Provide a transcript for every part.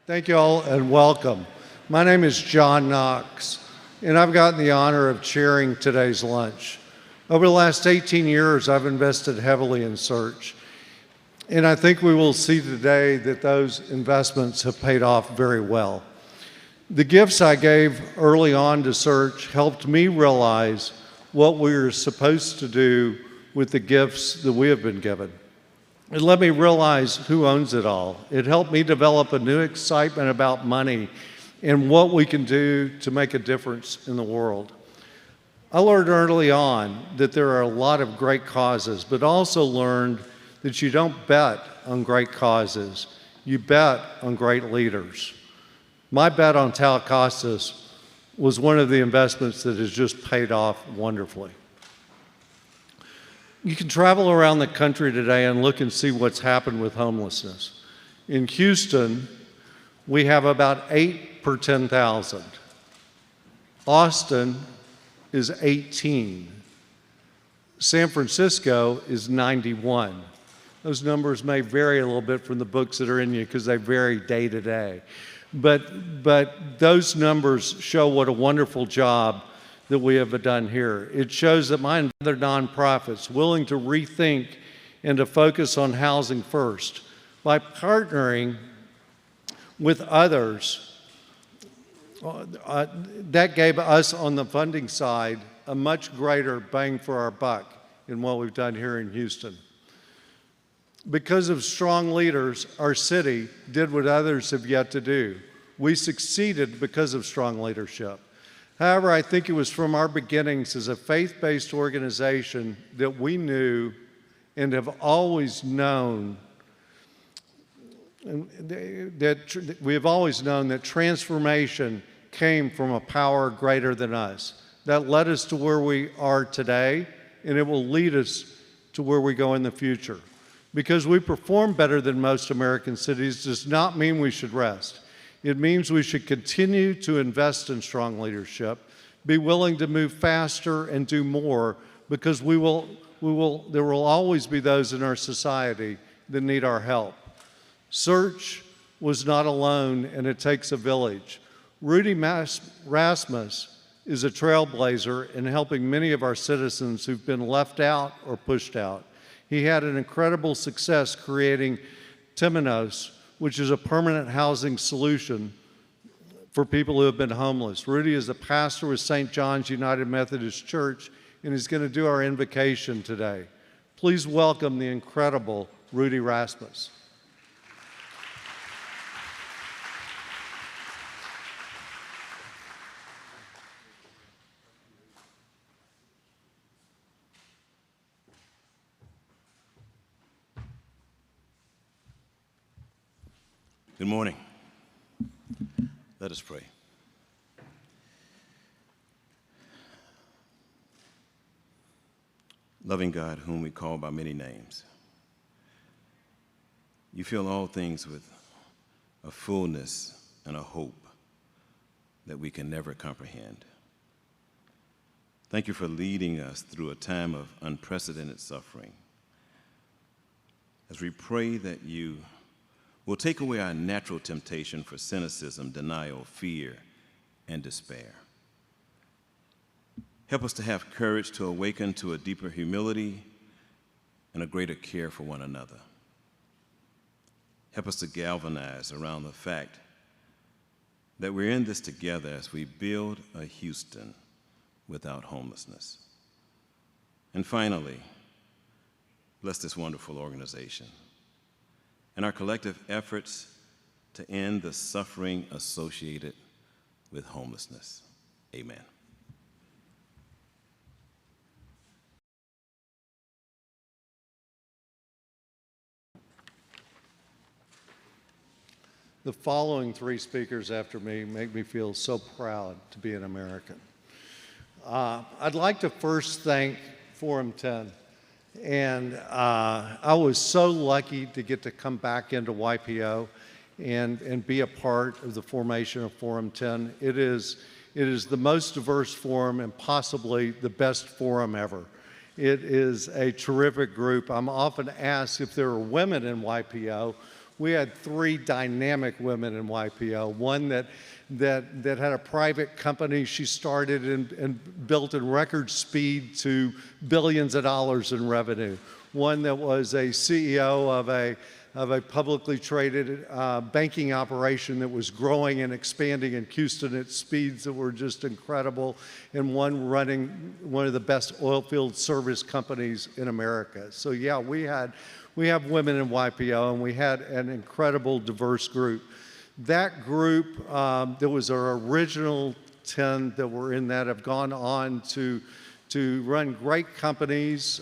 Thank you all and welcome. My name is John Knox, and I've gotten the honor of chairing today's lunch. Over the last 18 years, I've invested heavily in search, and I think we will see today that those investments have paid off very well. The gifts I gave early on to search helped me realize what we were supposed to do with the gifts that we have been given. It let me realize who owns it all. It helped me develop a new excitement about money and what we can do to make a difference in the world. I learned early on that there are a lot of great causes, but also learned that you don't bet on great causes, you bet on great leaders. My bet on Talcostas was one of the investments that has just paid off wonderfully. You can travel around the country today and look and see what's happened with homelessness. In Houston, we have about 8 per 10,000. Austin is 18. San Francisco is 91. Those numbers may vary a little bit from the books that are in you because they vary day to day. But those numbers show what a wonderful job that we have done here. It shows that my and other nonprofits willing to rethink and to focus on housing first. By partnering with others, that gave us on the funding side a much greater bang for our buck in what we've done here in Houston. Because of strong leaders, our city did what others have yet to do. We succeeded because of strong leadership. However, I think it was from our beginnings as a faith-based organization that we knew and have always known that transformation came from a power greater than us. That led us to where we are today, and it will lead us to where we go in the future. Because we perform better than most American cities does not mean we should rest. It means we should continue to invest in strong leadership, be willing to move faster and do more, because there will always be those in our society that need our help. Search was not alone, and it takes a village. Rudy Rasmus is a trailblazer in helping many of our citizens who've been left out or pushed out. He had an incredible success creating Temenos, which is a permanent housing solution for people who have been homeless. Rudy is a pastor with St. John's United Methodist Church, and he's going to do our invocation today. Please welcome the incredible Rudy Rasmus. Good morning. Let us pray. Loving God, whom we call by many names, you fill all things with a fullness and a hope that we can never comprehend. Thank you for leading us through a time of unprecedented suffering. As we pray that you will take away our natural temptation for cynicism, denial, fear, and despair. Help us to have courage to awaken to a deeper humility and a greater care for one another. Help us to galvanize around the fact that we're in this together as we build a Houston without homelessness. And finally, bless this wonderful organization and our collective efforts to end the suffering associated with homelessness. Amen. The following three speakers after me make me feel so proud to be an American. I'd like to first thank Forum 10. And I was so lucky to get to come back into YPO and be a part of the formation of Forum 10. It is the most diverse forum and possibly the best forum ever. It is a terrific group. I'm often asked if there are women in YPO. We had three dynamic women in YPO. One that had a private company she started and built in record speed to billions of dollars in revenue. One that was a CEO of a publicly traded banking operation that was growing and expanding in Houston at speeds that were just incredible, and one running one of the best oil field service companies in America. So yeah, we have women in YPO, and we had an incredible diverse group. That group, there was our original 10 that were in that, have gone on to run great companies.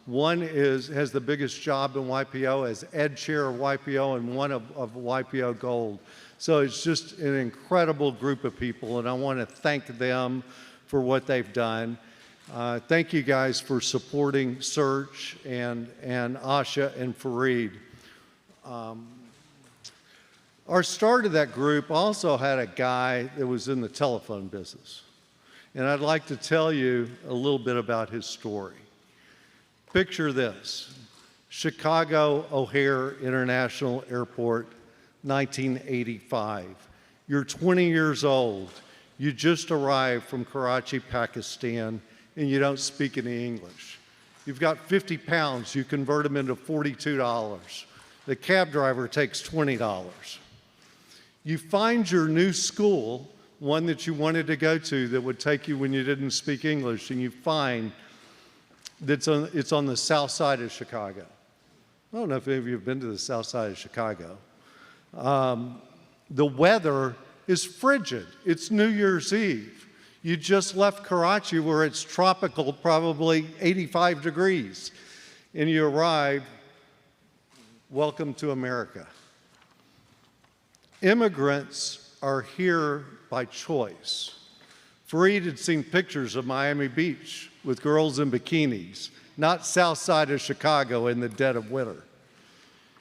One has the biggest job in YPO as Ed Chair of YPO and one of YPO Gold. So it's just an incredible group of people, and I want to thank them for what they've done. Thank you guys for supporting Search and Asha and Fareed. Our start of that group also had a guy that was in the telephone business. And I'd like to tell you a little bit about his story. Picture this: Chicago O'Hare International Airport, 1985. You're 20 years old. You just arrived from Karachi, Pakistan, and you don't speak any English. You've got 50 pounds. You convert them into $42. The cab driver takes $20. You find your new school, one that you wanted to go to that would take you when you didn't speak English, and you find that it's on the south side of Chicago. I don't know if any of you have been to the south side of Chicago. The weather is frigid. It's New Year's Eve. You just left Karachi where it's tropical, probably 85 degrees, and you arrive, welcome to America. Immigrants are here by choice. Fareed had seen pictures of Miami Beach with girls in bikinis, not south side of Chicago in the dead of winter.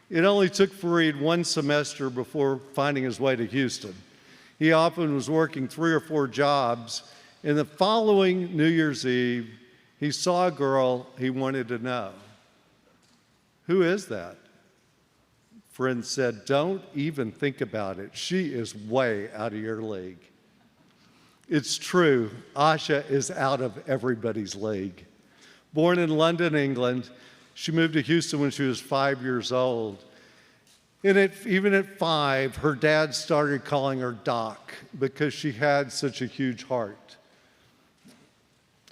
It only took Fareed one semester before finding his way to Houston. He often was working 3 or 4 jobs. And the following New Year's Eve, he saw a girl he wanted to know. Who is that? Friend said, don't even think about it. She is way out of your league. It's true, Asha is out of everybody's league. Born in London, England, she moved to Houston when she was 5 years old. And even at 5, her dad started calling her Doc because she had such a huge heart.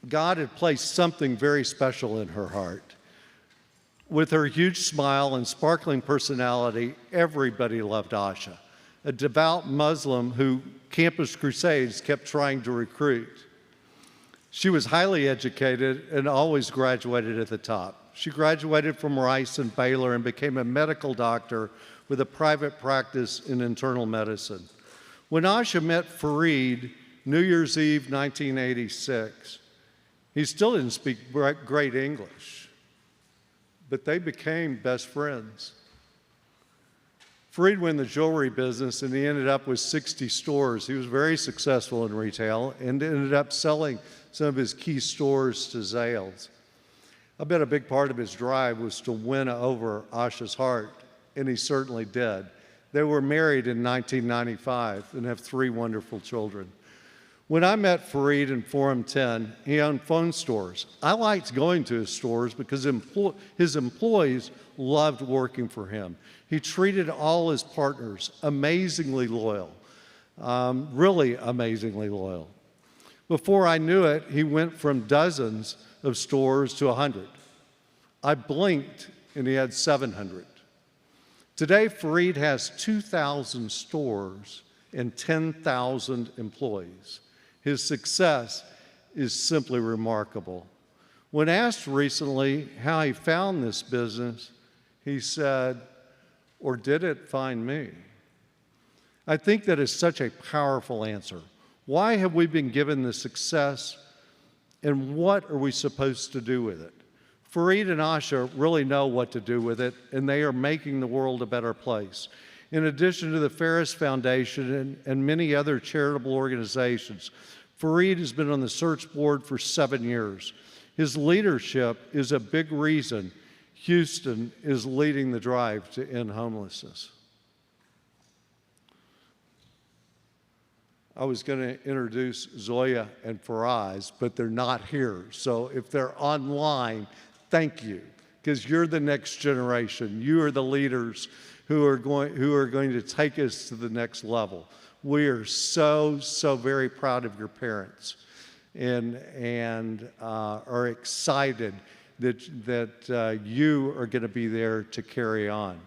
God had placed something very special in her heart. With her huge smile and sparkling personality, everybody loved Asha, a devout Muslim who Campus Crusades kept trying to recruit. She was highly educated and always graduated at the top. She graduated from Rice and Baylor and became a medical doctor with a private practice in internal medicine. When Asha met Fareed, New Year's Eve, 1986, he still didn't speak great English, but they became best friends. Fareed went in the jewelry business, and he ended up with 60 stores. He was very successful in retail and ended up selling some of his key stores to Zales. I bet a big part of his drive was to win over Asha's heart and he certainly did. They were married in 1995 and have 3 wonderful children. When I met Fareed in Forum 10, he owned phone stores. I liked going to his stores because his employees loved working for him. He treated all his partners amazingly loyal, really amazingly loyal. Before I knew it, he went from dozens of stores to 100. I blinked and he had 700. Today, Fareed has 2,000 stores and 10,000 employees. His success is simply remarkable. When asked recently how he found this business, he said, "Or did it find me?" I think that is such a powerful answer. Why have we been given this success, and what are we supposed to do with it? Fareed and Asha really know what to do with it, and they are making the world a better place. In addition to the Ferris Foundation and many other charitable organizations, Fareed has been on the search board for 7 years. His leadership is a big reason Houston is leading the drive to end homelessness. I was going to introduce Zoya and Faraz, but they're not here. So if they're online, thank you, because you're the next generation. You are the leaders who are going to take us to the next level. We are so very proud of your parents, and are excited that you are going to be there to carry on.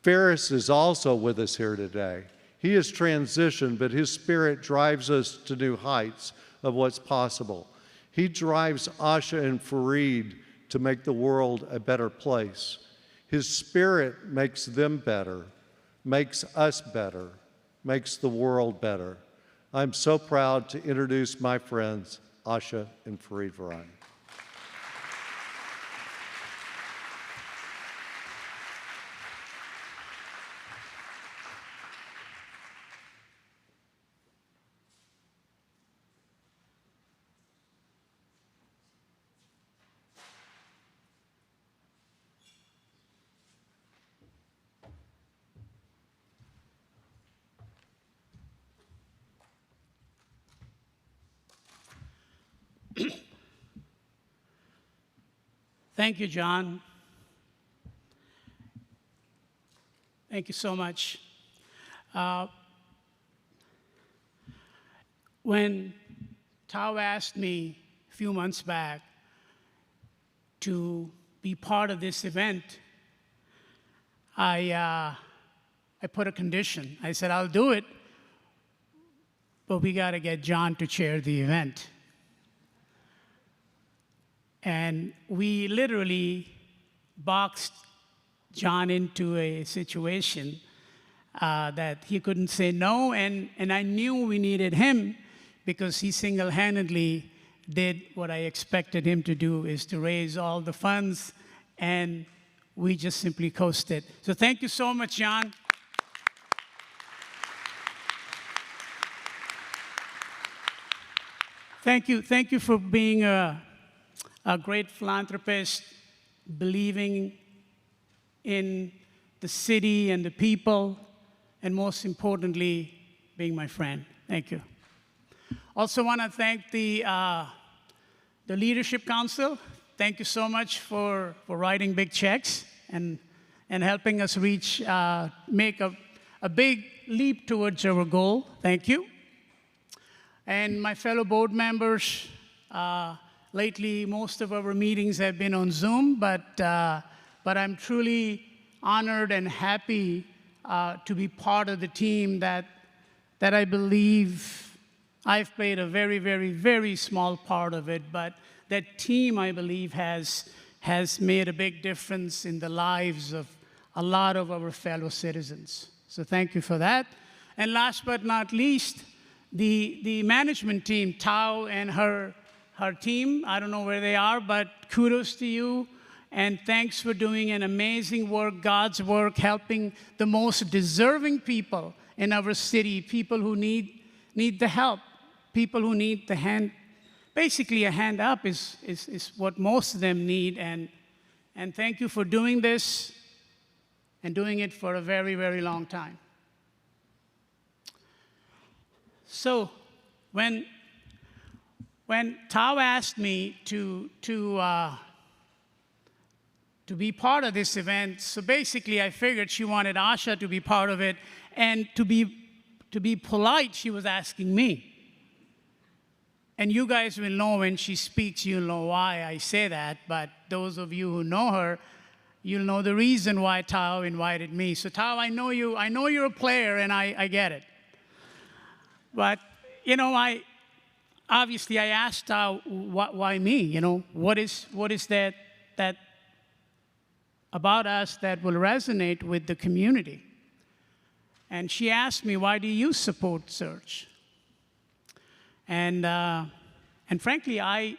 Ferris is also with us here today. He has transitioned, but his spirit drives us to new heights of what's possible. He drives Asha and Fareed to make the world a better place. His spirit makes them better, makes us better, makes the world better. I'm so proud to introduce my friends, Asha and Fareed Varani. Thank you, John. Thank you so much. When Tao asked me a few months back to be part of this event, I put a condition. I said, I'll do it, but we got to get John to chair the event. And we literally boxed John into a situation that he couldn't say no, and I knew we needed him because he single-handedly did what I expected him to do, is to raise all the funds, and we just simply coasted. So thank you so much, John. Thank you for being a great philanthropist, believing in the city and the people, and most importantly, being my friend. Thank you. Also want to thank the Leadership Council. Thank you so much for writing big checks and helping us make a big leap towards our goal. Thank you. And my fellow board members, lately, most of our meetings have been on Zoom, but I'm truly honored and happy to be part of the team that I believe I've played a very, very, very small part of it, but that team, I believe, has made a big difference in the lives of a lot of our fellow citizens. So thank you for that. And last but not least, the management team, Tao and her team. I don't know where they are, but kudos to you. And thanks for doing an amazing work, God's work, helping the most deserving people in our city, people who need the help, people who need the hand. Basically, a hand up is what most of them need. And thank you for doing this. and doing it for a very, very long time. So when Tao asked me to be part of this event, so basically I figured she wanted Asha to be part of it, and to be polite, she was asking me. And you guys will know when she speaks, you'll know why I say that, but those of you who know her, you'll know the reason why Tao invited me. So Tao, I know you're a player, and I get it. But, obviously I asked Tao, why me? What is that about us that will resonate with the community? And she asked me, why do you support Search? And frankly, I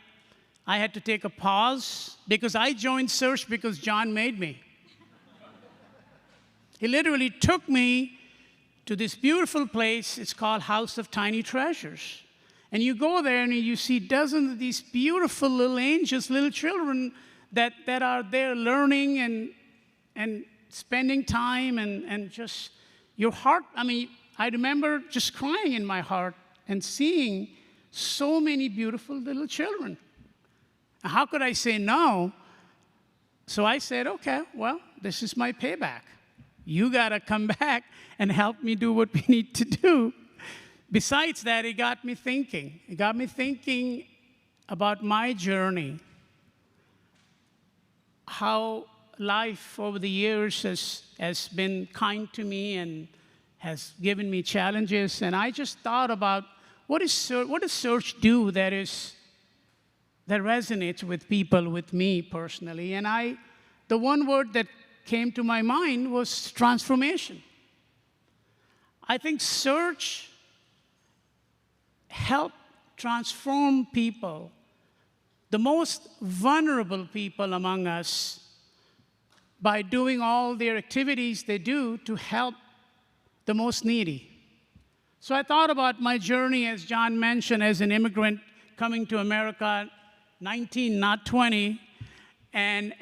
had to take a pause because I joined Search because John made me. He literally took me to this beautiful place. It's called House of Tiny Treasures. And you go there and you see dozens of these beautiful little angels, little children that are there learning and spending time and just your heart. I remember just crying in my heart and seeing so many beautiful little children. How could I say no? So I said, okay, well, this is my payback. You got to come back and help me do what we need to do. Besides that, it got me thinking. It got me thinking about my journey, how life over the years has been kind to me and has given me challenges. And I just thought about what does Search do that resonates with people, with me personally. And the one word that came to my mind was transformation. I think Search helped transform people, the most vulnerable people among us, by doing all their activities they do to help the most needy. So I thought about my journey, as John mentioned, as an immigrant coming to America, 19, not 20, and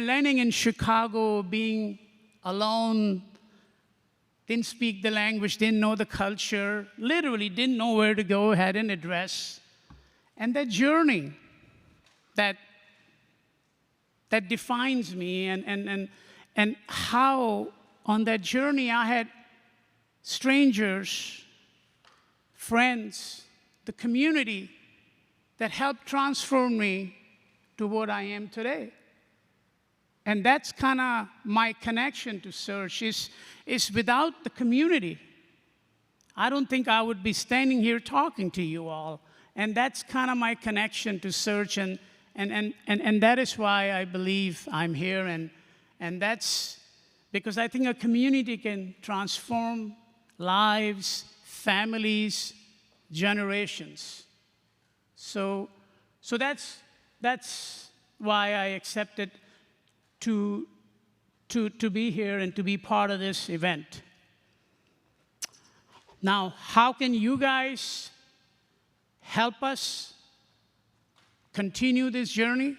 landing in Chicago, being alone, didn't speak the language, didn't know the culture, literally didn't know where to go, had an address. And that journey that defines me, and how on that journey I had strangers, friends, the community that helped transform me to what I am today. And that's kind of my connection to Search, is without the community, I don't think I would be standing here talking to you all. And that's kind of my connection to Search, and that is why I believe I'm here, and that's because I think a community can transform lives, families, generations. So that's why I accepted to be here and to be part of this event. Now, how can you guys help us continue this journey?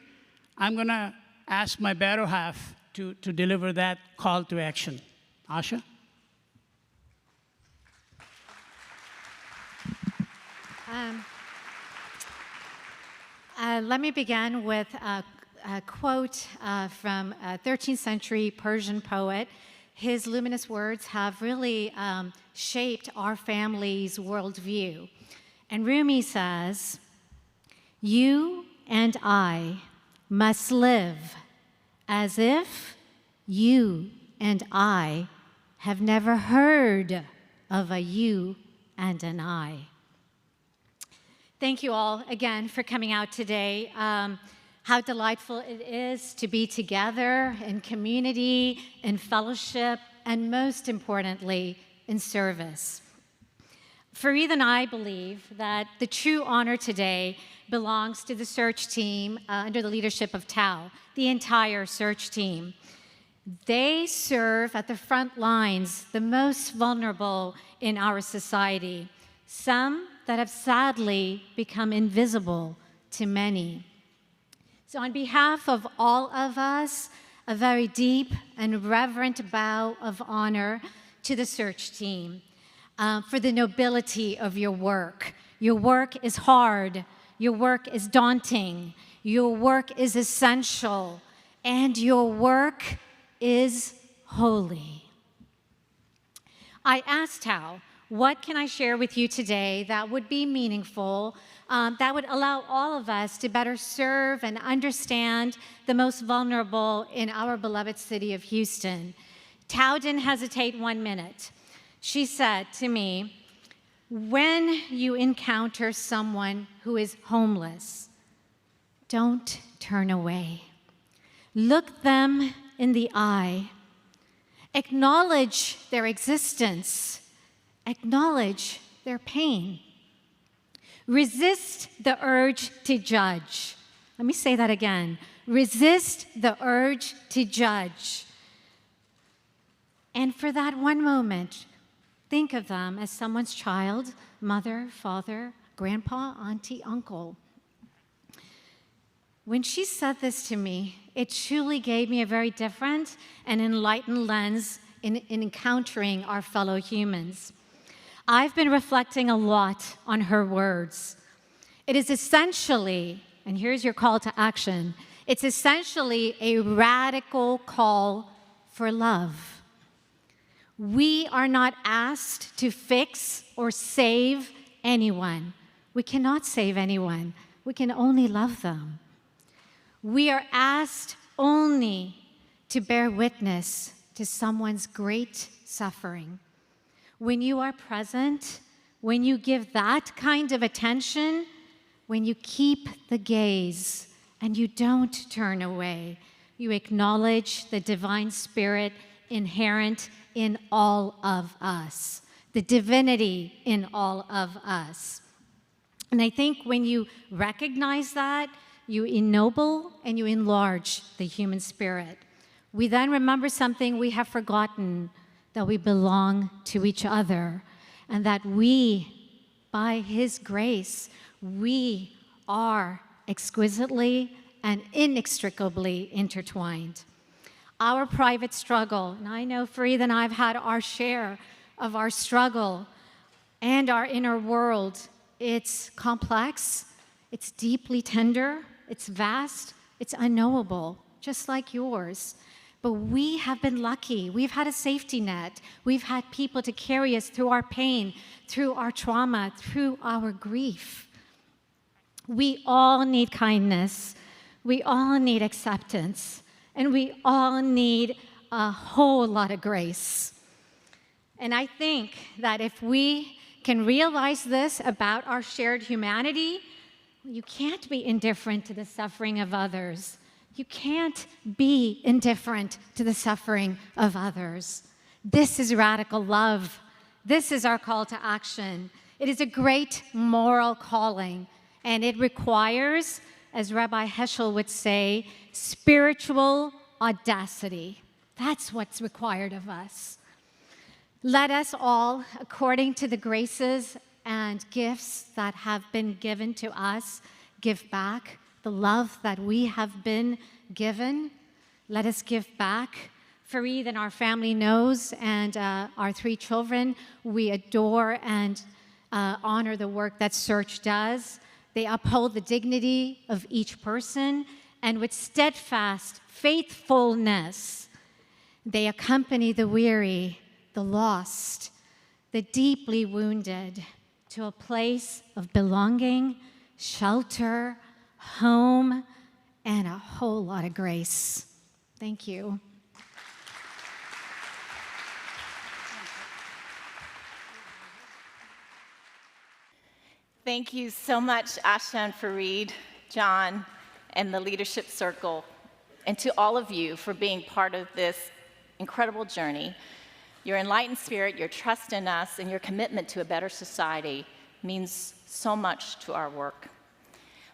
I'm going to ask my better half to deliver that call to action. Asha? Let me begin with a quote from a 13th century Persian poet. His luminous words have really shaped our family's worldview. And Rumi says, "You and I must live as if you and I have never heard of a you and an I." Thank you all again for coming out today. How delightful it is to be together in community, in fellowship, and most importantly, in service. Fareed and I believe that the true honor today belongs to the Search team under the leadership of Tao, the entire Search team. They serve at the front lines, the most vulnerable in our society, some that have sadly become invisible to many. So on behalf of all of us, a very deep and reverent bow of honor to the search team for the nobility of your work. Your work is hard. Your work is daunting. Your work is essential. And your work is holy. I asked Tao, what can I share with you today that would be meaningful, that would allow all of us to better serve and understand the most vulnerable in our beloved city of Houston? Tao didn't hesitate 1 minute. She said to me, when you encounter someone who is homeless, don't turn away. Look them in the eye. Acknowledge their existence. Acknowledge their pain. Resist the urge to judge. Let me say that again. Resist the urge to judge. And for that one moment, think of them as someone's child, mother, father, grandpa, auntie, uncle. When she said this to me, it truly gave me a very different and enlightened lens in encountering our fellow humans. I've been reflecting a lot on her words. It is essentially, and here's your call to action, it's essentially a radical call for love. We are not asked to fix or save anyone. We cannot save anyone. We can only love them. We are asked only to bear witness to someone's great suffering. When you are present, when you give that kind of attention, when you keep the gaze and you don't turn away, you acknowledge the divine spirit inherent in all of us, the divinity in all of us. And I think when you recognize that, you ennoble and you enlarge the human spirit. We then remember something we have forgotten, that we belong to each other, and that we, by His grace, we are exquisitely and inextricably intertwined. Our private struggle, and I know Fareed and I have had our share of our struggle and our inner world. It's complex, it's deeply tender, it's vast, it's unknowable, just like yours. But we have been lucky. We've had a safety net. We've had people to carry us through our pain, through our trauma, through our grief. We all need kindness. We all need acceptance. And we all need a whole lot of grace. And I think that if we can realize this about our shared humanity, you can't be indifferent to the suffering of others. You can't be indifferent to the suffering of others. This is radical love. This is our call to action. It is a great moral calling, and it requires, as Rabbi Heschel would say, spiritual audacity. That's what's required of us. Let us all, according to the graces and gifts that have been given to us, give back the love that we have been given. Let us give back. Fareed and our family knows, and our 3 children, we adore and honor the work that Search does. They uphold the dignity of each person, and with steadfast faithfulness, they accompany the weary, the lost, the deeply wounded to a place of belonging, shelter, home, and a whole lot of grace. Thank you. Thank you so much, Asha and Fareed, John, and the Leadership Circle, and to all of you for being part of this incredible journey. Your enlightened spirit, your trust in us, and your commitment to a better society means so much to our work.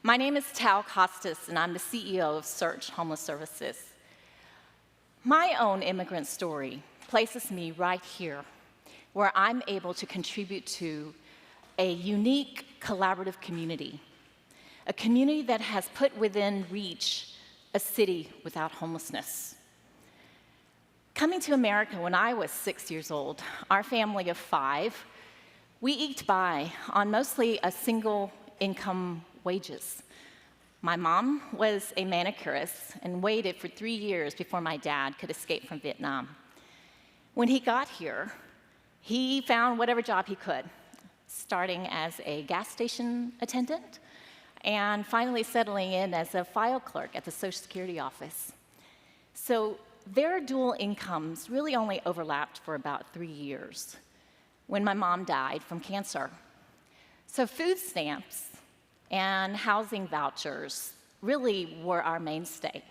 My name is Tao Costas, and I'm the CEO of Search Homeless Services. My own immigrant story places me right here, where I'm able to contribute to a unique collaborative community, a community that has put within reach a city without homelessness. Coming to America when I was 6 years old, our family of 5, we eked by on mostly a single income wages. My mom was a manicurist and waited for 3 years before my dad could escape from Vietnam. When he got here, he found whatever job he could, starting as a gas station attendant and finally settling in as a file clerk at the Social Security office. So their dual incomes really only overlapped for about 3 years when my mom died from cancer. So food stamps and housing vouchers really were our mainstay.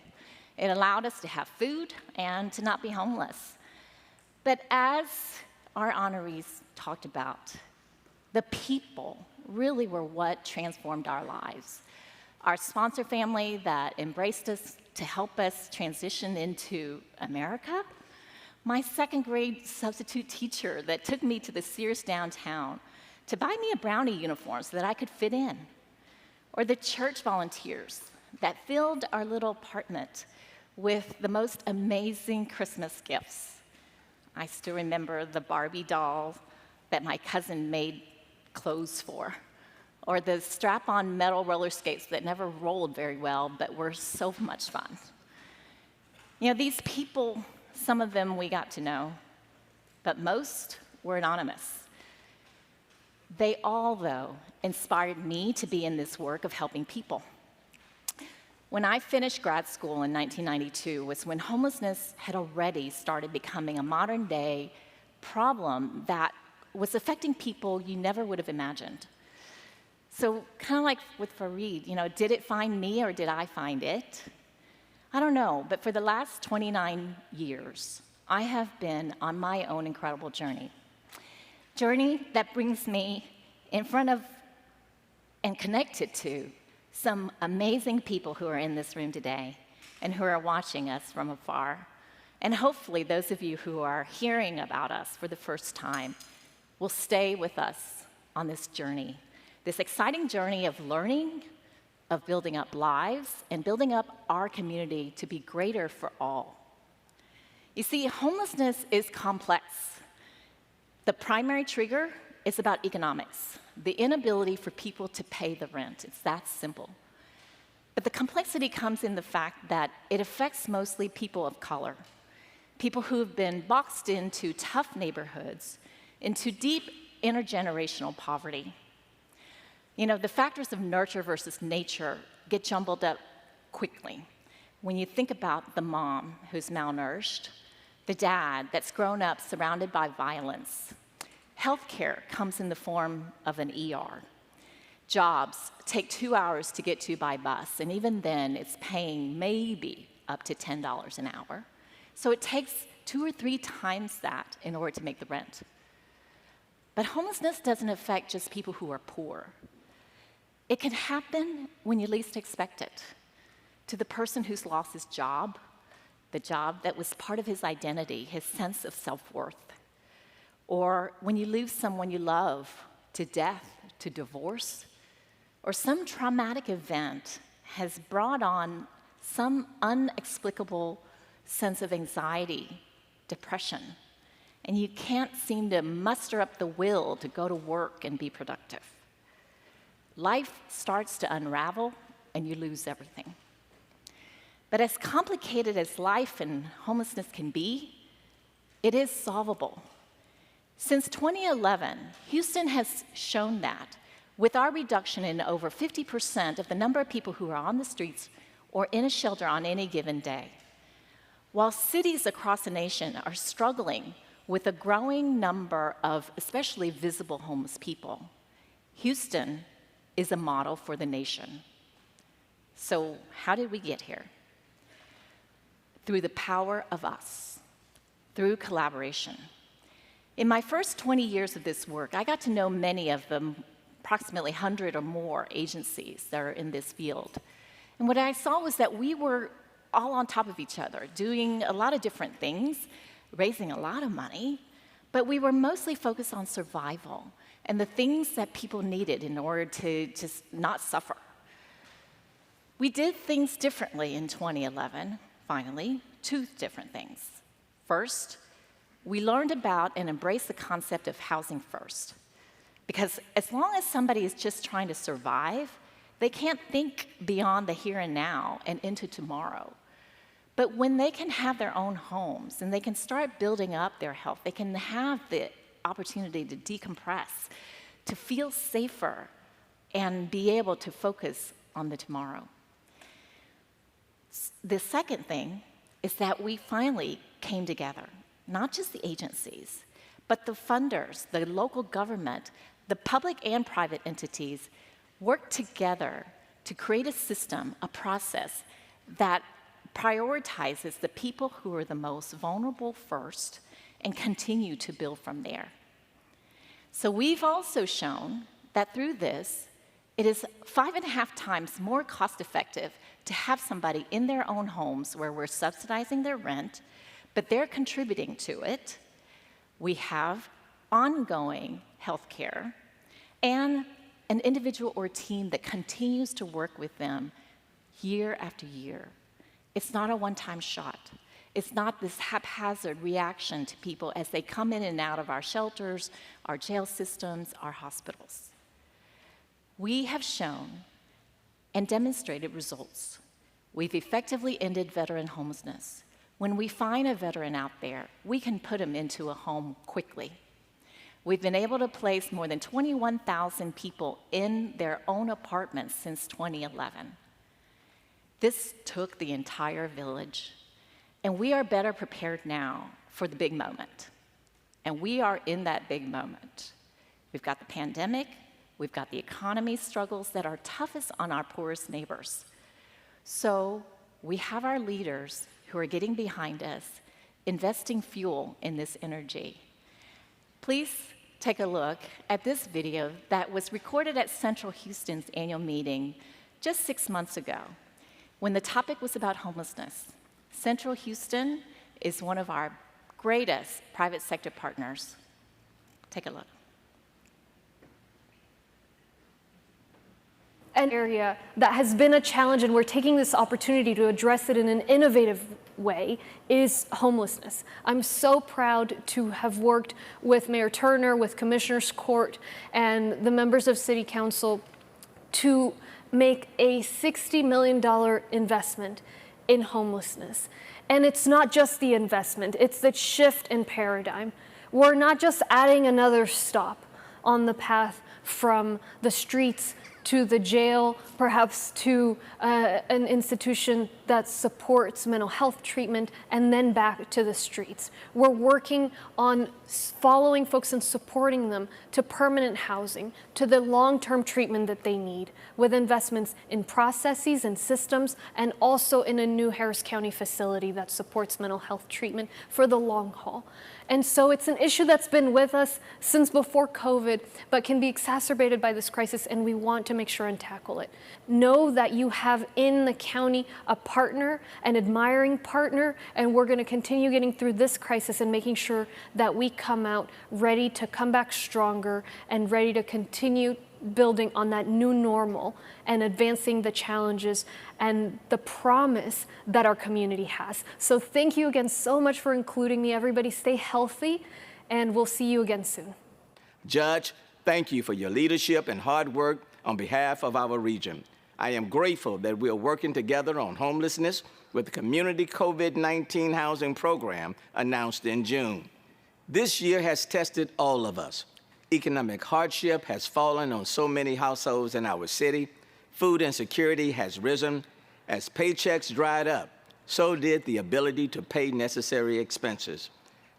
It allowed us to have food and to not be homeless. But as our honorees talked about, the people really were what transformed our lives. Our sponsor family that embraced us to help us transition into America, my second grade substitute teacher that took me to the Sears downtown to buy me a Brownie uniform so that I could fit in, or the church volunteers that filled our little apartment with the most amazing Christmas gifts. I still remember the Barbie doll that my cousin made clothes for, or the strap-on metal roller skates that never rolled very well but were so much fun. You know, these people, some of them we got to know, but most were anonymous. They all, though, inspired me to be in this work of helping people. When I finished grad school in 1992 was when homelessness had already started becoming a modern-day problem that was affecting people you never would have imagined. So kind of like with Fareed, you know, did it find me or did I find it? I don't know, but for the last 29 years, I have been on my own incredible journey that brings me in front of and connected to some amazing people who are in this room today and who are watching us from afar. And hopefully those of you who are hearing about us for the first time will stay with us on this journey, this exciting journey of learning, of building up lives, and building up our community to be greater for all. You see, homelessness is complex. The primary trigger is about economics, the inability for people to pay the rent. It's that simple. But the complexity comes in the fact that it affects mostly people of color, people who have been boxed into tough neighborhoods, into deep intergenerational poverty. You know, the factors of nurture versus nature get jumbled up quickly. When you think about the mom who's malnourished, the dad that's grown up surrounded by violence, healthcare comes in the form of an ER. Jobs take 2 hours to get to by bus, and even then it's paying maybe up to $10 an hour. So it takes 2 or 3 times that in order to make the rent. But homelessness doesn't affect just people who are poor. It can happen when you least expect it, to the person who's lost his job, the job that was part of his identity, his sense of self-worth. Or when you lose someone you love to death, to divorce, or some traumatic event has brought on some inexplicable sense of anxiety, depression, and you can't seem to muster up the will to go to work and be productive. Life starts to unravel and you lose everything. But as complicated as life and homelessness can be, it is solvable. Since 2011, Houston has shown that with our reduction in over 50% of the number of people who are on the streets or in a shelter on any given day, while cities across the nation are struggling with a growing number of especially visible homeless people, Houston is a model for the nation. So how did we get here? Through the power of us, through collaboration. In my first 20 years of this work, I got to know many of them, approximately 100 or more agencies that are in this field. And what I saw was that we were all on top of each other, doing a lot of different things, raising a lot of money, but we were mostly focused on survival and the things that people needed in order to just not suffer. We did things differently in 2011, finally, 2 different things. First, we learned about and embraced the concept of housing first. Because as long as somebody is just trying to survive, they can't think beyond the here and now and into tomorrow. But when they can have their own homes and they can start building up their health, they can have the opportunity to decompress, to feel safer, and be able to focus on the tomorrow. The second thing is that we finally came together, not just the agencies, but the funders, the local government, the public and private entities worked together to create a system, a process that prioritizes the people who are the most vulnerable first and continue to build from there. So we've also shown that through this, it is 5.5 times more cost-effective to have somebody in their own homes where we're subsidizing their rent, but they're contributing to it. We have ongoing health care and an individual or team that continues to work with them year after year. It's not a one-time shot. It's not this haphazard reaction to people as they come in and out of our shelters, our jail systems, our hospitals. We have shown and demonstrated results. We've effectively ended veteran homelessness. When we find a veteran out there, we can put them into a home quickly. We've been able to place more than 21,000 people in their own apartments since 2011. This took the entire village, and we are better prepared now for the big moment. And we are in that big moment. We've got the pandemic, we've got the economy struggles that are toughest on our poorest neighbors. So we have our leaders who are getting behind us, investing fuel in this energy. Please take a look at this video that was recorded at Central Houston's annual meeting just 6 months ago, when the topic was about homelessness. Central Houston is one of our greatest private sector partners. Take a look. An area that has been a challenge, and we're taking this opportunity to address it in an innovative way, is homelessness. I'm so proud to have worked with Mayor Turner, with Commissioners Court, and the members of City Council to make a $60 million investment in homelessness. And it's not just the investment, it's the shift in paradigm. We're not just adding another stop on the path from the streets to the jail, perhaps to an institution that supports mental health treatment, and then back to the streets. We're working on following folks and supporting them to permanent housing, to the long-term treatment that they need, with investments in processes and systems, and also in a new Harris County facility that supports mental health treatment for the long haul. And so it's an issue that's been with us since before COVID, but can be exacerbated by this crisis, and we want to make sure and tackle it. Know that you have in the county a partner, an admiring partner, and we're going to continue getting through this crisis and making sure that we come out ready to come back stronger and ready to continue building on that new normal and advancing the challenges and the promise that our community has. So thank you again so much for including me. Everybody stay healthy, and we'll see you again soon. Judge, thank you for your leadership and hard work on behalf of our region. I am grateful that we are working together on homelessness with the Community COVID-19 Housing Program announced in June. This year has tested all of us. Economic hardship has fallen on so many households in our city. Food insecurity has risen. As paychecks dried up, so did the ability to pay necessary expenses.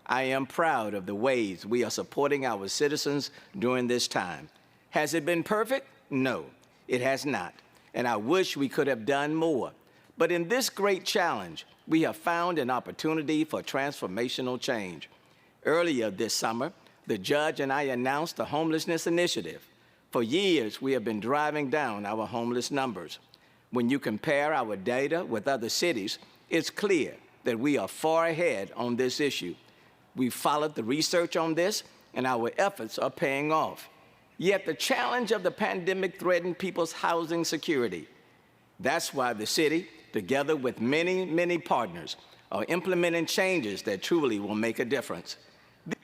I am proud of the ways we are supporting our citizens during this time. Has it been perfect? No, it has not. And I wish we could have done more. But in this great challenge, we have found an opportunity for transformational change. Earlier this summer, the judge and I announced the Homelessness Initiative. For years, we have been driving down our homeless numbers. When you compare our data with other cities, it's clear that we are far ahead on this issue. We've followed the research on this, and our efforts are paying off. Yet the challenge of the pandemic threatened people's housing security. That's why the city, together with many, many partners, are implementing changes that truly will make a difference.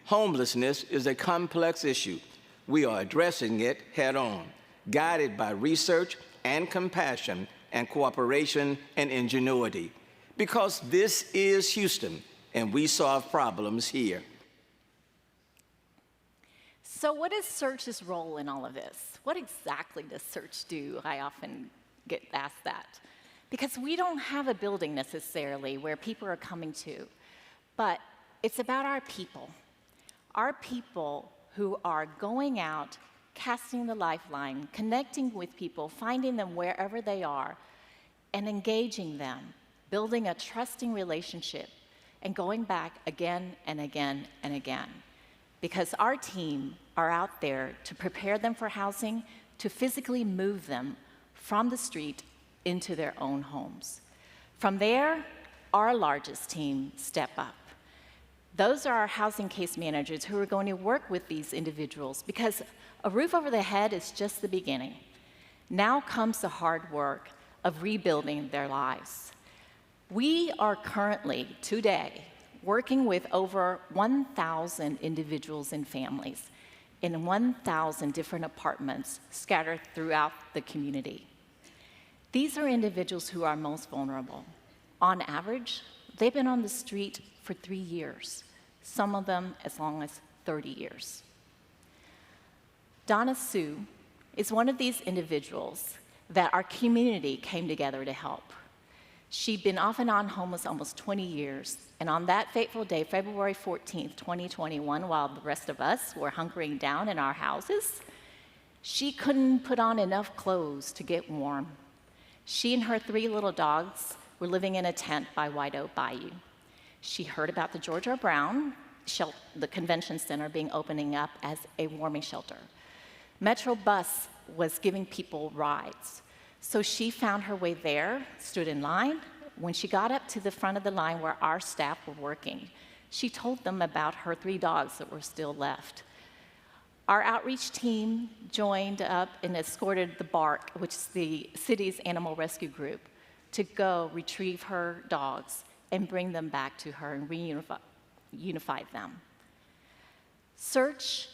Homelessness is a complex issue. We are addressing it head on, guided by research and compassion and cooperation and ingenuity. Because this is Houston, and we solve problems here. So what is Search's role in all of this? What exactly does Search do? I often get asked that. Because we don't have a building necessarily where people are coming to, but it's about our people who are going out, casting the lifeline, connecting with people, finding them wherever they are, and engaging them, building a trusting relationship, and going back again and again and again. Because our team are out there to prepare them for housing, to physically move them from the street into their own homes. From there, our largest team step up. Those are our housing case managers who are going to work with these individuals, because a roof over their head is just the beginning. Now comes the hard work of rebuilding their lives. We are currently, today, working with over 1,000 individuals and families in 1,000 different apartments scattered throughout the community. These are individuals who are most vulnerable. On average, they've been on the street for 3 years, some of them as long as 30 years. Donna Sue is one of these individuals that our community came together to help. She'd been off and on homeless almost 20 years, and on that fateful day, February 14th, 2021, while the rest of us were hunkering down in our houses, she couldn't put on enough clothes to get warm. She and her 3 little dogs were living in a tent by White Oak Bayou. She heard about the George R. Brown, the convention center, opening up as a warming shelter. Metro Bus was giving people rides. So she found her way there, stood in line. When she got up to the front of the line where our staff were working, she told them about her 3 dogs that were still left. Our outreach team joined up and escorted the BARC, which is the city's animal rescue group, to go retrieve her dogs and bring them back to her and reunify them. Search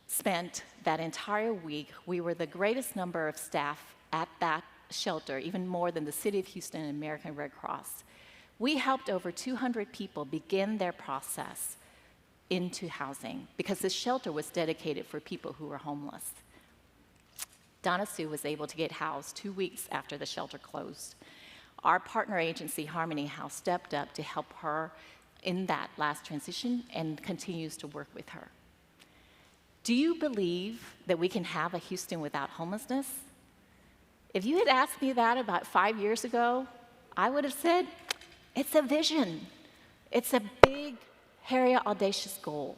spent that entire week. We were the greatest number of staff at that shelter, even more than the City of Houston and American Red Cross. We helped over 200 people begin their process into housing because the shelter was dedicated for people who were homeless. Donna Sue was able to get housed 2 weeks after the shelter closed. Our partner agency, Harmony House, stepped up to help her in that last transition and continues to work with her. Do you believe that we can have a Houston without homelessness? If you had asked me that about 5 years ago, I would have said, it's a vision. It's a big, hairy, audacious goal.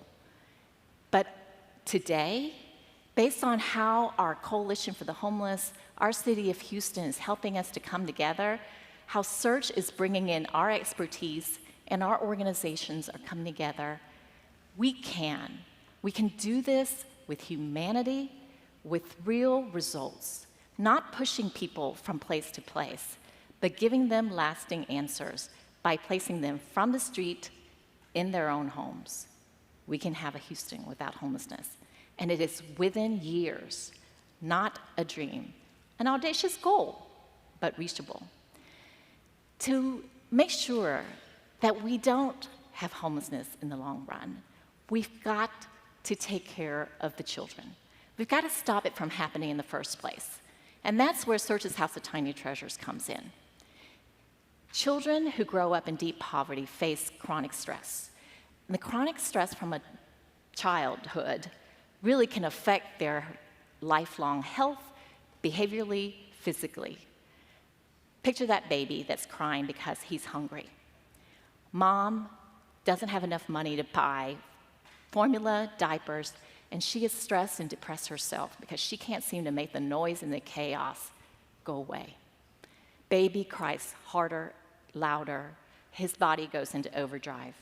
But today, based on how our Coalition for the Homeless, our City of Houston is helping us to come together, how Search is bringing in our expertise and our organizations are coming together, we can. We can do this with humanity, with real results, not pushing people from place to place, but giving them lasting answers by placing them from the street in their own homes. We can have a Houston without homelessness. And it is within years, not a dream, an audacious goal, but reachable. To make sure that we don't have homelessness in the long run, we've got to take care of the children. We've got to stop it from happening in the first place. And that's where Search's House of Tiny Treasures comes in. Children who grow up in deep poverty face chronic stress. And the chronic stress from a childhood really can affect their lifelong health, behaviorally, physically. Picture that baby that's crying because he's hungry. Mom doesn't have enough money to buy formula, diapers, and she is stressed and depressed herself because she can't seem to make the noise and the chaos go away. Baby cries harder, louder. His body goes into overdrive.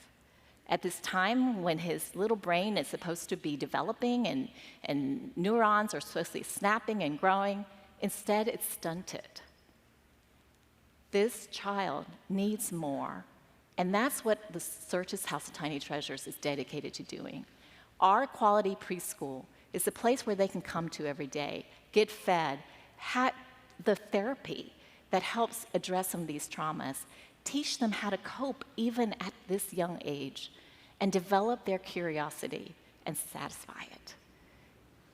At this time, when his little brain is supposed to be developing and neurons are supposed to be snapping and growing, instead it's stunted. This child needs more And that's what the Search's House of Tiny Treasures is dedicated to doing. Our quality preschool is a place where they can come to every day, get fed, have the therapy that helps address some of these traumas, teach them how to cope even at this young age, and develop their curiosity and satisfy it.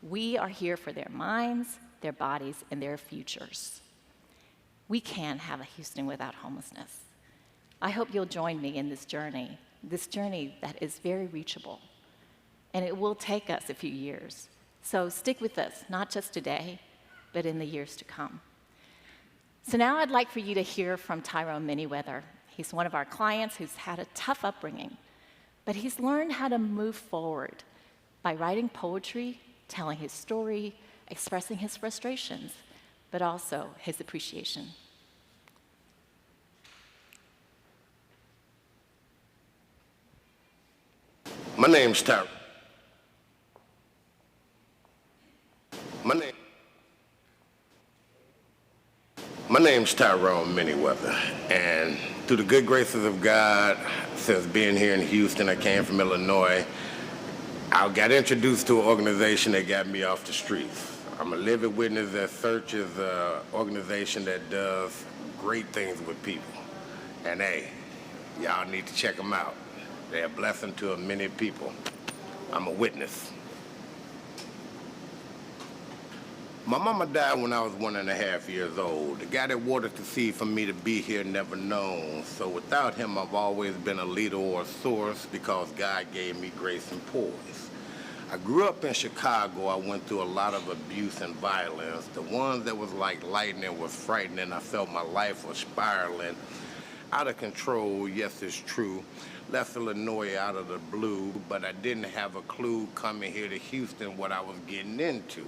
We are here for their minds, their bodies, and their futures. We can have a Houston without homelessness. I hope you'll join me in this journey that is very reachable. And it will take us a few years. So stick with us, not just today, but in the years to come. So now I'd like for you to hear from Tyrone Manyweather. He's one of our clients who's had a tough upbringing, but he's learned how to move forward by writing poetry, telling his story, expressing his frustrations, but also his appreciation. My name's Tyrone. My name's Tyrone Manyweather, and through the good graces of God, since being here in Houston, I came from Illinois, I got introduced to an organization that got me off the streets. I'm a living witness that Search is an organization that does great things with people. And hey, y'all need to check them out. They're a blessing to many people. I'm a witness. My mama died when I was 1.5 years old. The guy that watered the seed for me to be here never known. So without him, I've always been a leader or a source because God gave me grace and poise. I grew up in Chicago. I went through a lot of abuse and violence. The ones that was like lightning was frightening. I felt my life was spiraling out of control. Yes, it's true. Left Illinois out of the blue, but I didn't have a clue coming here to Houston what I was getting into.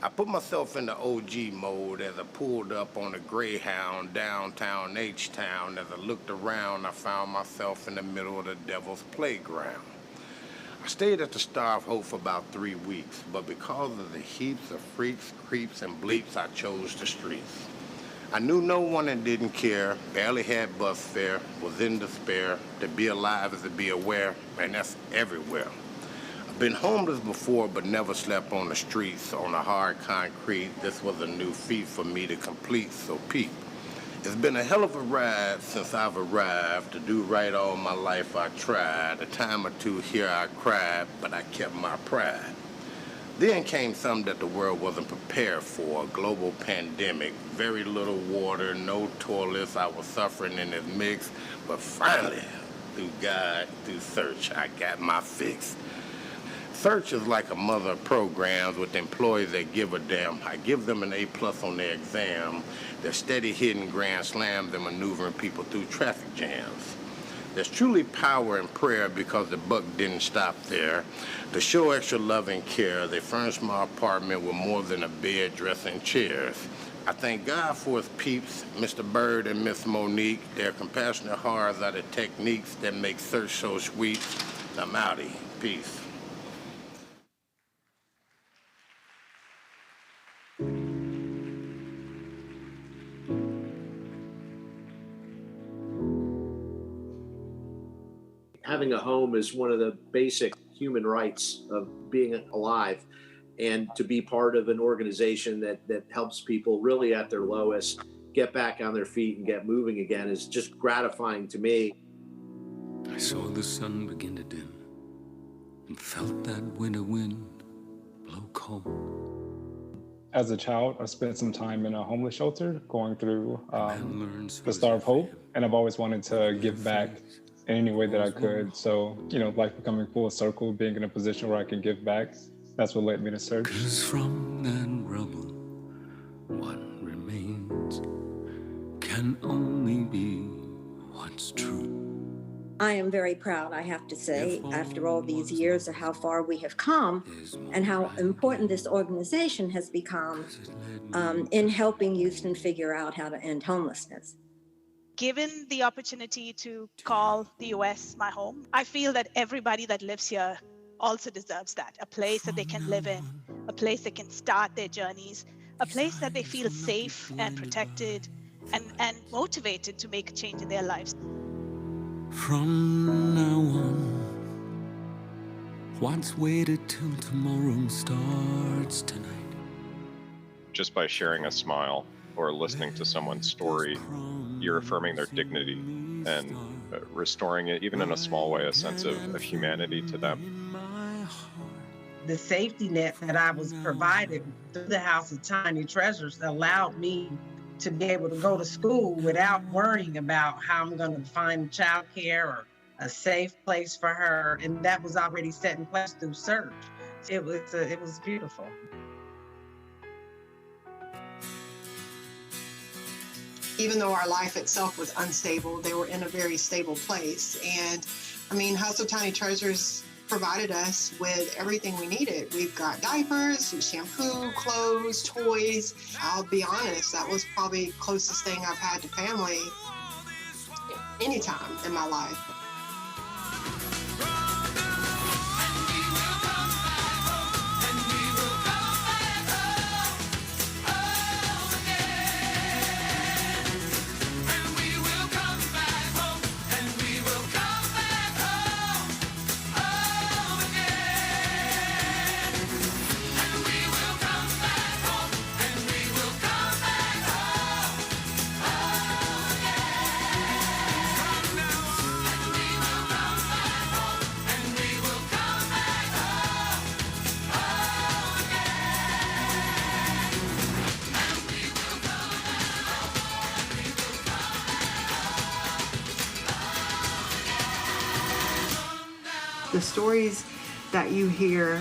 I put myself in the OG mode as I pulled up on a Greyhound downtown H-Town. As I looked around, I found myself in the middle of the devil's playground. I stayed at the Star of Hope for about 3 weeks, but because of the heaps of freaks, creeps, and bleeps, I chose the streets. I knew no one and didn't care, barely had bus fare, was in despair. To be alive is to be aware, and that's everywhere. I've been homeless before, but never slept on the streets, on the hard concrete. This was a new feat for me to complete, so peep. It's been a hell of a ride since I've arrived. To do right all my life I tried. A time or two here I cried, but I kept my pride. Then came something that the world wasn't prepared for, a global pandemic. Very little water, no toilets. I was suffering in this mix, but finally, through God, through Search, I got my fix. Search is like a mother of programs with employees that give a damn. I give them an A+ on their exam. They're steady hitting grand slams and maneuvering people through traffic jams. There's truly power in prayer because the buck didn't stop there. To show extra love and care, they furnished my apartment with more than a bed, dressing chairs. I thank God for his peeps, Mr. Bird and Miss Monique. Their compassionate hearts are the techniques that make Search so sweet. I'm outie. Peace. Having a home is one of the basic human rights of being alive, and to be part of an organization that helps people really at their lowest get back on their feet and get moving again is just gratifying to me. I saw the sun begin to dim and felt that winter wind blow cold. As a child, I spent some time in a homeless shelter going through the Star of Hope, and I've always wanted to give back in any way that I could. So, life becoming full circle, being in a position where I can give back, that's what led me to Search. 'Cause from that rubble, what remains can only be what's true. I am very proud, I have to say, after all these years, of how far we have come and how important this organization has become in helping Houston figure out how to end homelessness. Given the opportunity to call the US my home, I feel that everybody that lives here also deserves that. A place that they can live in, a place they can start their journeys, a place that they feel safe and protected and motivated to make a change in their lives. From now on, what's waited till tomorrow starts tonight. Just by sharing a smile or listening to someone's story, you're affirming their dignity and restoring it, even in a small way, a sense of humanity to them. The safety net that I was provided through the House of Tiny Treasures allowed me to be able to go to school without worrying about how I'm going to find childcare or a safe place for her. And that was already set in place through search. It was beautiful. Even though our life itself was unstable, they were in a very stable place. And I mean, House of Tiny Treasures provided us with everything we needed. We've got diapers, shampoo, clothes, toys. I'll be honest, that was probably the closest thing I've had to family anytime in my life. The stories that you hear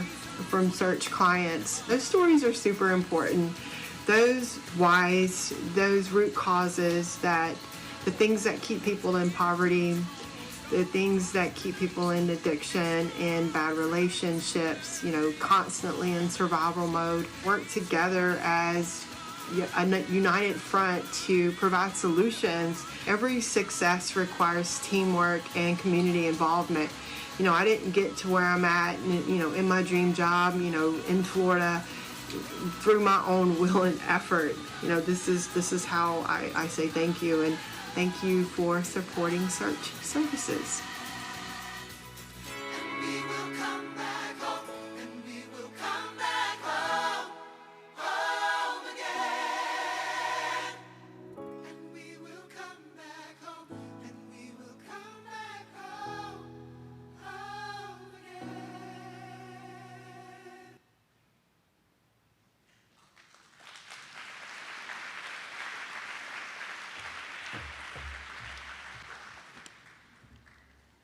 from search clients, those stories are super important. Those whys, those root causes, that the things that keep people in poverty, the things that keep people in addiction and bad relationships, constantly in survival mode, work together as a united front to provide solutions. Every success requires teamwork and community involvement. I didn't get to where I'm at, in my dream job, in Florida, through my own will and effort. This is how I say thank you, and thank you for supporting Search Services.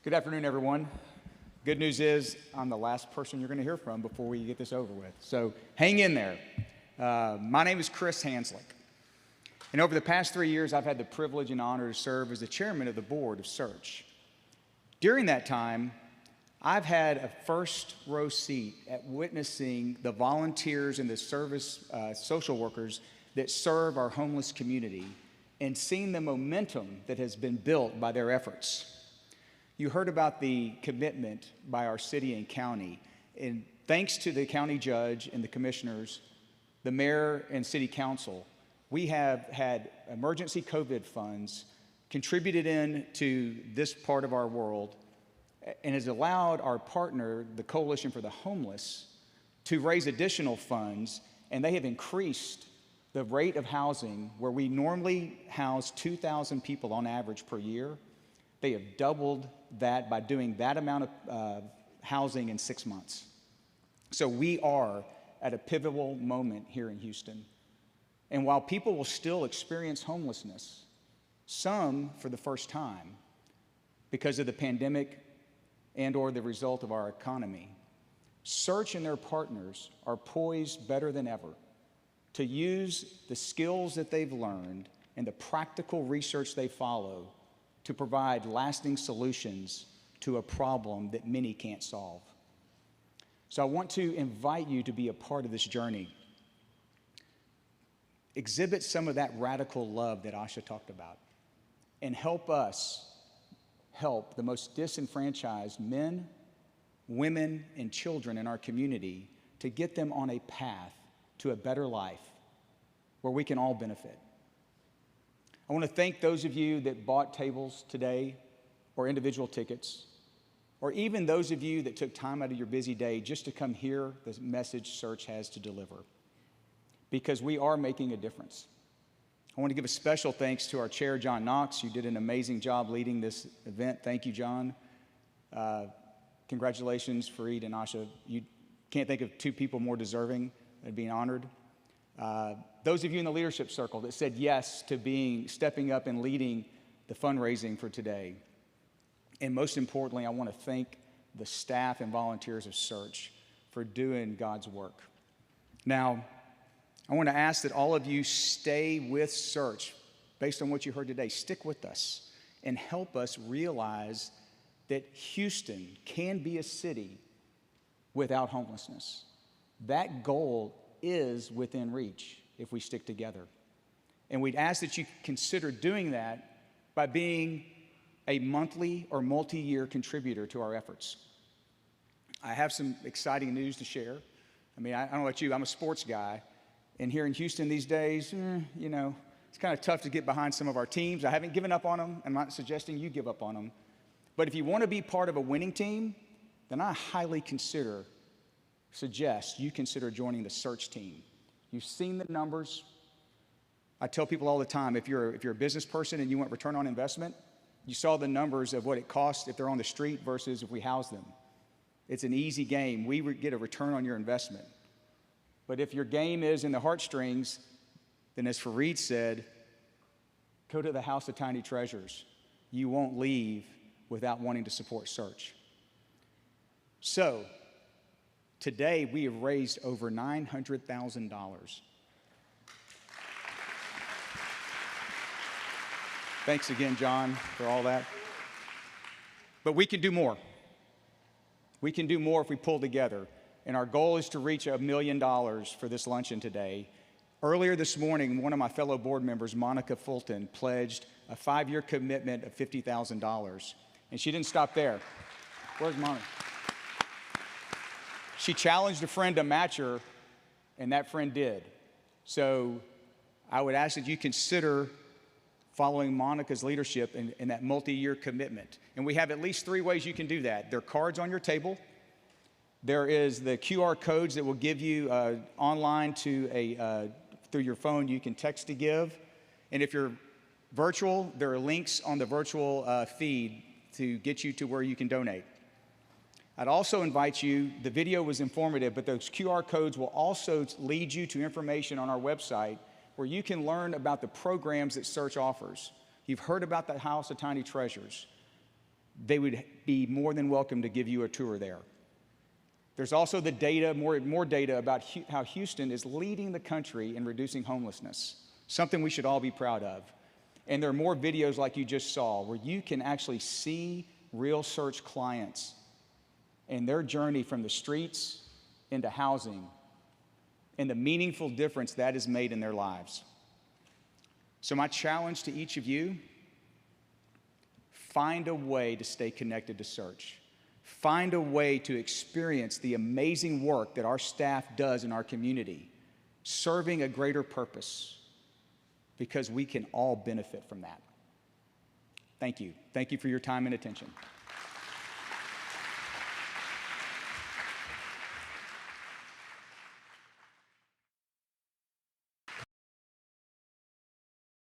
Good afternoon, everyone. Good news is I'm the last person you're going to hear from before we get this over with. So hang in there. My name is Chris Hanslick. And over the past 3 years, I've had the privilege and honor to serve as the chairman of the board of Search. During that time, I've had a first row seat at witnessing the volunteers and the service social workers that serve our homeless community and seeing the momentum that has been built by their efforts. You heard about the commitment by our city and county, and thanks to the county judge and the commissioners, the mayor and city council, we have had emergency COVID funds contributed into this part of our world and has allowed our partner, the Coalition for the Homeless, to raise additional funds, and they have increased the rate of housing where we normally house 2,000 people on average per year. They have doubled that by doing that amount of housing in 6 months. So we are at a pivotal moment here in Houston. And while people will still experience homelessness, some for the first time because of the pandemic and or the result of our economy, Search and their partners are poised better than ever to use the skills that they've learned and the practical research they follow to provide lasting solutions to a problem that many can't solve. So I want to invite you to be a part of this journey. Exhibit some of that radical love that Asha talked about, and help us help the most disenfranchised men, women, and children in our community to get them on a path to a better life where we can all benefit. I want to thank those of you that bought tables today or individual tickets, or even those of you that took time out of your busy day just to come hear the message Search has to deliver, because we are making a difference. I want to give a special thanks to our chair, John Knox. You did an amazing job leading this event. Thank you, John. Congratulations, Fareed and Asha. You can't think of two people more deserving of being honored. Those of you in the leadership circle that said yes to stepping up and leading the fundraising for today. And most importantly, I want to thank the staff and volunteers of Search for doing God's work. Now, I want to ask that all of you stay with Search based on what you heard today. Stick with us and help us realize that Houston can be a city without homelessness. That goal is within reach if we stick together. And we'd ask that you consider doing that by being a monthly or multi-year contributor to our efforts. I have some exciting news to share. I mean, I don't know about you, I'm a sports guy. And here in Houston these days, it's kind of tough to get behind some of our teams. I haven't given up on them. I'm not suggesting you give up on them. But if you want to be part of a winning team, then I highly suggest you consider joining the Search team. You've seen the numbers. I tell people all the time, if you're a business person and you want return on investment, you saw the numbers of what it costs if they're on the street versus if we house them. It's an easy game. We get a return on your investment. But if your game is in the heartstrings, then as Fareed said, go to the House of Tiny Treasures. You won't leave without wanting to support Search. So, today we have raised over $900,000. Thanks again, John, for all that. But we can do more. We can do more if we pull together. And our goal is to reach $1 million for this luncheon today. Earlier this morning, one of my fellow board members, Monica Fulton, pledged a 5-year commitment of $50,000. And she didn't stop there. Where's Monica? She challenged a friend to match her, and that friend did. So I would ask that you consider following Monica's leadership in that multi-year commitment. And we have at least 3 ways you can do that. There are cards on your table. There is the QR codes that will give you online through your phone. You can text to give. And if you're virtual, there are links on the virtual feed to get you to where you can donate. I'd also invite you, the video was informative, but those QR codes will also lead you to information on our website where you can learn about the programs that Search offers. You've heard about the House of Tiny Treasures. They would be more than welcome to give you a tour there. There's also the data, more data about how Houston is leading the country in reducing homelessness, something we should all be proud of. And there are more videos like you just saw where you can actually see real Search clients and their journey from the streets into housing and the meaningful difference that has made in their lives. So my challenge to each of you, find a way to stay connected to Search. Find a way to experience the amazing work that our staff does in our community, serving a greater purpose, because we can all benefit from that. Thank you. Thank you for your time and attention.